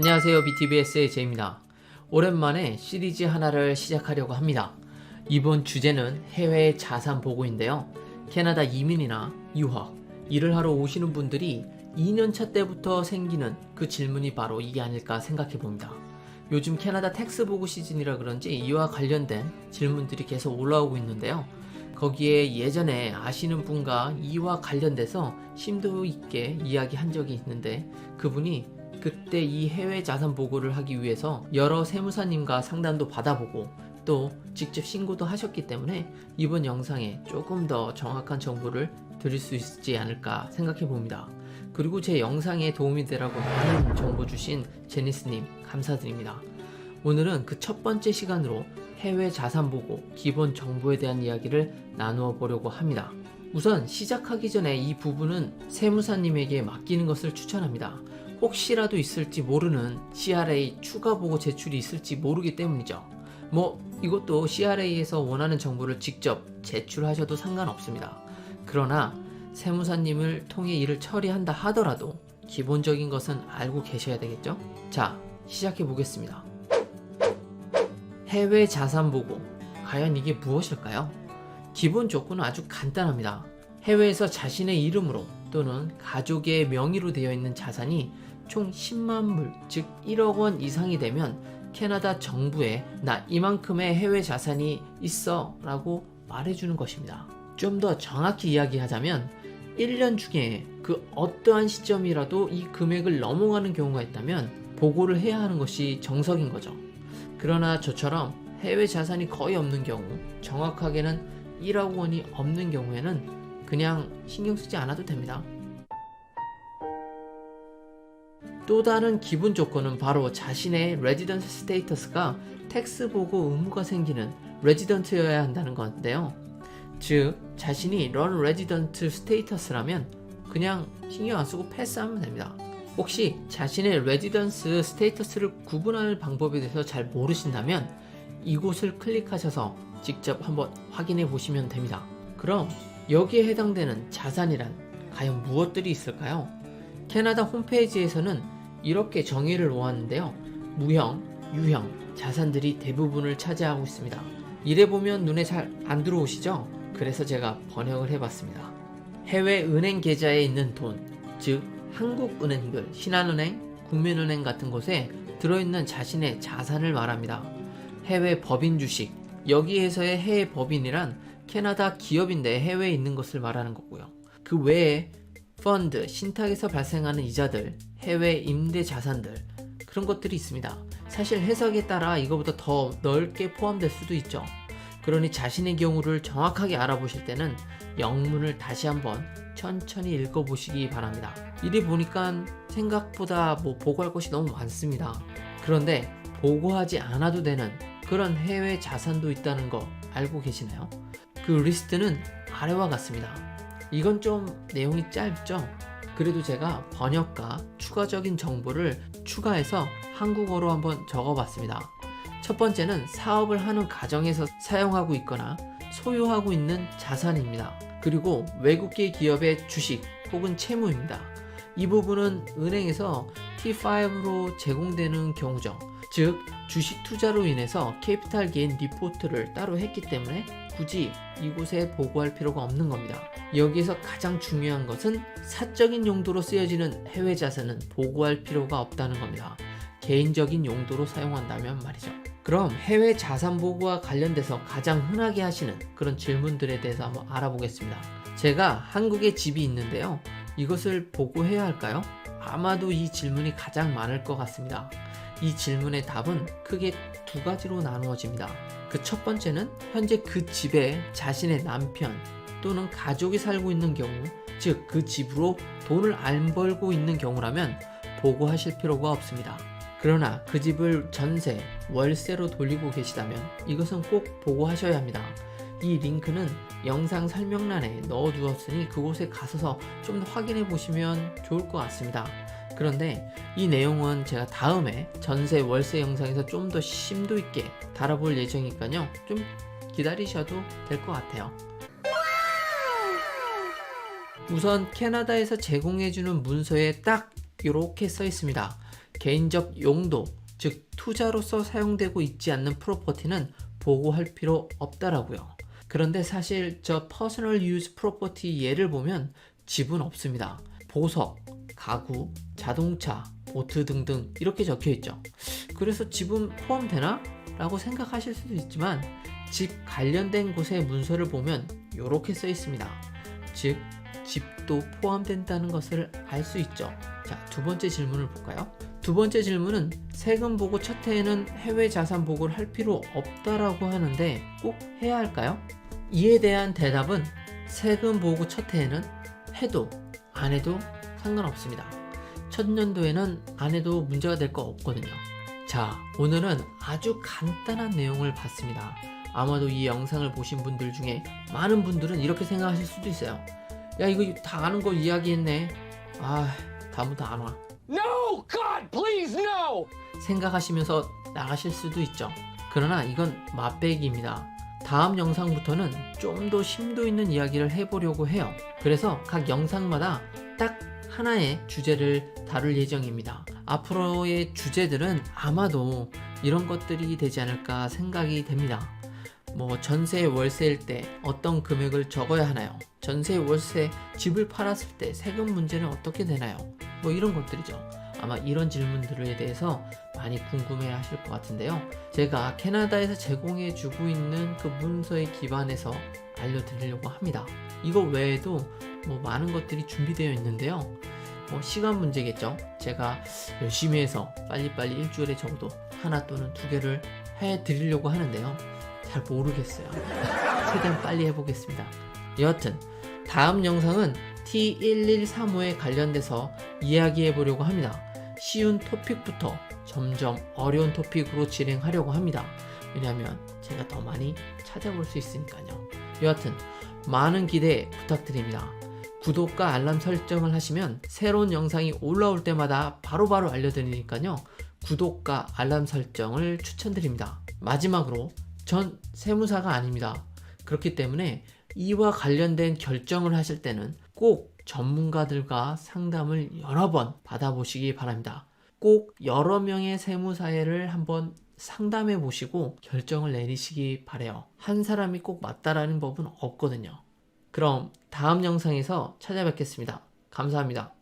안녕하세요. BTBS의 제이입니다. 오랜만에 시리즈 하나를 시작하려고 합니다. 이번 주제는 해외 자산 보고인데요. 캐나다 이민이나 유학, 일을 하러 오시는 분들이 2년차 때부터 생기는 그 질문이 바로 이게 아닐까 생각해 봅니다. 요즘 캐나다 텍스 보고 시즌이라 그런지 이와 관련된 질문들이 계속 올라오고 있는데요. 거기에 예전에 아시는 분과 이와 관련돼서 심도 있게 이야기한 적이 있는데 그분이 그때 이 해외 자산 보고를 하기 위해서 여러 세무사님과 상담도 받아보고 또 직접 신고도 하셨기 때문에 이번 영상에 조금 더 정확한 정보를 드릴 수 있지 않을까 생각해 봅니다. 그리고 제 영상에 도움이 되라고 많은 정보 주신 제니스님 감사드립니다. 오늘은 그 첫 번째 시간으로 해외 자산 보고 기본 정보에 대한 이야기를 나누어 보려고 합니다. 우선 시작하기 전에 이 부분은 세무사님에게 맡기는 것을 추천합니다. 혹시라도 있을지 모르는 CRA 추가 보고 제출이 있을지 모르기 때문이죠. 이것도 CRA에서 원하는 정보를 직접 제출하셔도 상관없습니다. 그러나 세무사님을 통해 일을 처리한다 하더라도 기본적인 것은 알고 계셔야 되겠죠? 자, 시작해 보겠습니다. 해외 자산 보고, 과연 이게 무엇일까요? 기본 조건은 아주 간단합니다. 해외에서 자신의 이름으로 또는 가족의 명의로 되어 있는 자산이 총 10만 불, 즉 1억 원 이상이 되면 캐나다 정부에 나 이만큼의 해외 자산이 있어 라고 말해주는 것입니다. 좀 더 정확히 이야기하자면 1년 중에 그 어떠한 시점이라도 이 금액을 넘어가는 경우가 있다면 보고를 해야 하는 것이 정석인 거죠. 그러나 저처럼 해외 자산이 거의 없는 경우, 정확하게는 1억 원이 없는 경우에는 그냥 신경 쓰지 않아도 됩니다. 또 다른 기본 조건은 바로 자신의 레지던트 스테이터스가 텍스 보고 의무가 생기는 레지던트여야 한다는 건데요. 즉, 자신이 런 레지던트 스테이터스라면 그냥 신경 안 쓰고 패스하면 됩니다. 혹시 자신의 레지던스 스테이터스를 구분할 방법에 대해서 잘 모르신다면 이곳을 클릭하셔서 직접 한번 확인해 보시면 됩니다. 그럼 여기에 해당되는 자산이란 과연 무엇들이 있을까요? 캐나다 홈페이지에서는 이렇게 정의를 놓았는데요. 무형, 유형 자산들이 대부분을 차지하고 있습니다. 이래 보면 눈에 잘 안 들어오시죠? 그래서 제가 번역을 해봤습니다. 해외 은행 계좌에 있는 돈, 즉 한국은행들, 신한은행, 국민은행 같은 곳에 들어있는 자신의 자산을 말합니다. 해외 법인 주식, 여기에서의 해외 법인이란 캐나다 기업인데 해외에 있는 것을 말하는 거고요. 그 외에 펀드, 신탁에서 발생하는 이자들, 해외 임대 자산들, 그런 것들이 있습니다. 사실 해석에 따라 이거보다 더 넓게 포함될 수도 있죠. 그러니 자신의 경우를 정확하게 알아보실 때는 영문을 다시 한번 천천히 읽어보시기 바랍니다. 이리 보니까 생각보다 보고할 것이 너무 많습니다. 그런데 보고하지 않아도 되는 그런 해외 자산도 있다는 거 알고 계시나요? 그 리스트는 아래와 같습니다. 이건 좀 내용이 짧죠? 그래도 제가 번역과 추가적인 정보를 추가해서 한국어로 한번 적어봤습니다. 첫 번째는 사업을 하는 가정에서 사용하고 있거나 소유하고 있는 자산입니다. 그리고 외국계 기업의 주식 혹은 채무입니다. 이 부분은 은행에서 T5로 제공되는 경우죠. 즉 주식 투자로 인해서 캐피탈 게인 리포트를 따로 했기 때문에 굳이 이곳에 보고할 필요가 없는 겁니다. 여기에서 가장 중요한 것은 사적인 용도로 쓰여지는 해외 자산은 보고할 필요가 없다는 겁니다. 개인적인 용도로 사용한다면 말이죠. 그럼 해외 자산 보고와 관련돼서 가장 흔하게 하시는 그런 질문들에 대해서 한번 알아보겠습니다. 제가 한국에 집이 있는데요. 이것을 보고해야 할까요? 아마도 이 질문이 가장 많을 것 같습니다. 이 질문의 답은 크게 두 가지로 나누어집니다. 그 첫 번째는 현재 그 집에 자신의 남편 또는 가족이 살고 있는 경우, 즉 그 집으로 돈을 안 벌고 있는 경우라면 보고하실 필요가 없습니다. 그러나 그 집을 전세, 월세로 돌리고 계시다면 이것은 꼭 보고하셔야 합니다. 이 링크는 영상 설명란에 넣어두었으니 그곳에 가셔서 좀 더 확인해 보시면 좋을 것 같습니다. 그런데 이 내용은 제가 다음에 전세, 월세 영상에서 좀 더 심도 있게 다뤄볼 예정이니까요. 좀 기다리셔도 될 것 같아요. 우선 캐나다에서 제공해주는 문서에 딱 이렇게 써 있습니다. 개인적 용도, 즉 투자로서 사용되고 있지 않는 프로퍼티는 보고할 필요 없다라고요. 그런데 사실 저 퍼스널 유즈 프로퍼티 예를 보면 집은 없습니다. 보석, 가구, 자동차, 보트 등등 이렇게 적혀 있죠. 그래서 집은 포함되나? 라고 생각하실 수도 있지만 집 관련된 곳의 문서를 보면 이렇게 써 있습니다. 즉 집도 포함된다는 것을 알 수 있죠. 자, 두 번째 질문을 볼까요? 두 번째 질문은 세금 보고 첫 해에는 해외 자산 보고를 할 필요 없다라고 하는데 꼭 해야 할까요? 이에 대한 대답은 세금 보고 첫 해에는 해도 안 해도 상관없습니다. 첫 년도에는 안 해도 문제가 될 거 없거든요. 자, 오늘은 아주 간단한 내용을 봤습니다. 아마도 이 영상을 보신 분들 중에 많은 분들은 이렇게 생각하실 수도 있어요. 야, 이거 다 아는 거 이야기했네. 아, 다음부터 안 와. No! God, please, no! 생각하시면서 나가실 수도 있죠. 그러나 이건 맛배기입니다. 다음 영상부터는 좀 더 심도 있는 이야기를 해보려고 해요. 그래서 각 영상마다 딱 하나의 주제를 다룰 예정입니다. 앞으로의 주제들은 아마도 이런 것들이 되지 않을까 생각이 됩니다. 뭐 전세 월세일 때 어떤 금액을 적어야 하나요? 전세 월세 집을 팔았을 때 세금 문제는 어떻게 되나요? 뭐 이런 것들이죠. 아마 이런 질문들에 대해서 많이 궁금해 하실 것 같은데요. 제가 캐나다에서 제공해 주고 있는 그 문서에 기반해서 알려드리려고 합니다. 이거 외에도 뭐 많은 것들이 준비되어 있는데요. 뭐 시간 문제겠죠. 제가 열심히 해서 빨리빨리 일주일에 적어도 하나 또는 두 개를 해드리려고 하는데요. 잘 모르겠어요. 최대한 빨리 해보겠습니다. 여하튼 다음 영상은 T1135에 관련돼서 이야기해 보려고 합니다. 쉬운 토픽부터 점점 어려운 토픽으로 진행하려고 합니다. 왜냐하면 제가 더 많이 찾아볼 수 있으니까요. 여하튼 많은 기대 부탁드립니다. 구독과 알람 설정을 하시면 새로운 영상이 올라올 때마다 바로바로 알려드리니까요. 구독과 알람 설정을 추천드립니다. 마지막으로 전 세무사가 아닙니다. 그렇기 때문에 이와 관련된 결정을 하실 때는 꼭 전문가들과 상담을 여러 번 받아보시기 바랍니다. 꼭 여러 명의 세무사회를 한번 상담해 보시고 결정을 내리시기 바래요. 한 사람이 꼭 맞다라는 법은 없거든요. 그럼 다음 영상에서 찾아뵙겠습니다. 감사합니다.